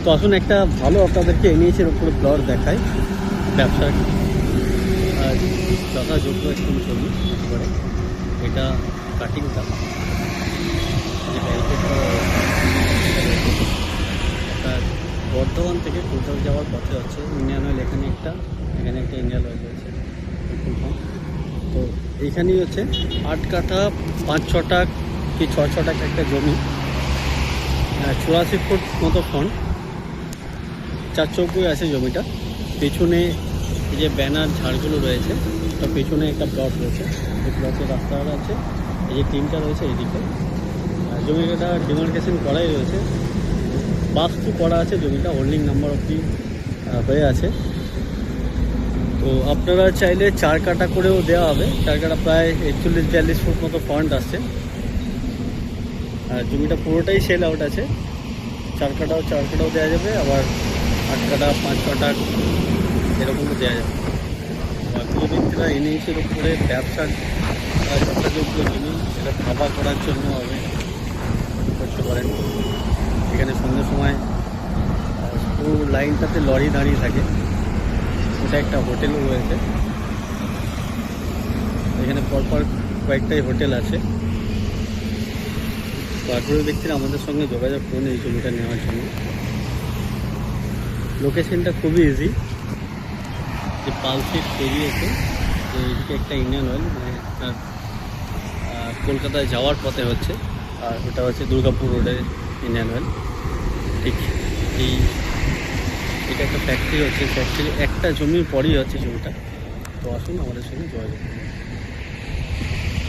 তো আসুন একটা ভালো আপনাদেরকে এনএইচের উপরে প্লট দেখায়, ব্যবসার যথাযোগ্য একদম জমি করে। এটা কাটিংটা যে ব্যারিকেড করা রয়েছে, আপনার বর্ধমান থেকে কোলকাতা যাওয়ার পথে হচ্ছে ইন্ডিয়ান অয়েল। এখানে একটা ইন্ডিয়ান অয়েল রয়েছে ফুল পাম্প। তো এইখানেই হচ্ছে 8 কাঠা 5-6টা কি 6-6টা একটা জমি, 84 ফুট মতো ফ্রন্ট, 4 আছে জমিটা। পেছনে এই যে ব্যানার ঝাড়গুলো রয়েছে, তার পেছনে একটা প্লট রয়েছে, এই প্লটের রাস্তাটা আছে, এই যে টিমটা রয়েছে এইদিকে। জমিটা ডিমার্কেশন করাই রয়েছে, বাস্তু করা আছে, জমিটা হোল্ডিং নাম্বার অবধি হয়ে আছে। তো আপনারা চাইলে 4 কাঠা করেও দেওয়া হবে। 4 কাঠা প্রায় 41-42 ফুট মতো ফ্রন্ট আসছে। আর জমিটা পুরোটাই সেল আউট আছে। 4 কাঠাও দেওয়া যাবে, আবার 8 কাঠা 5-6টা এরকমও দেওয়া যাবে। বাকি ব্যক্তিরা এনএইচের উপরে ব্যবসার যথাযোগ্য জিনিস সেটা ভাবা করার জন্য হবে করতে পারেন। এখানে সন্ধ্যের সময় পুরো লাইনটাতে লরি দাঁড়িয়ে থাকে, ওটা একটা হোটেলও রয়েছে। এখানে পরপর কয়েকটাই হোটেল আছে। তো আগ্রহী ব্যক্তিরা আমাদের সঙ্গে যোগাযোগ করুন এই জমিটা নেওয়ার জন্য। লোকেশনটা খুবই ইজি, যে পালসিট বেরিয়েছে, যে এদিকে একটা ইন্ডিয়ান অয়েল, মানে আপনার কলকাতায় যাওয়ার পথে হচ্ছে, আর ওটা হচ্ছে দুর্গাপুর রোডের ইন্ডিয়ান অয়েল। ঠিক এটা একটা ফ্যাক্টরি হচ্ছে, ফ্যাক্টরি একটা জমির পরেই হচ্ছে জমিটা। তো আসুন আমাদের সঙ্গে যোগাযোগ করুন।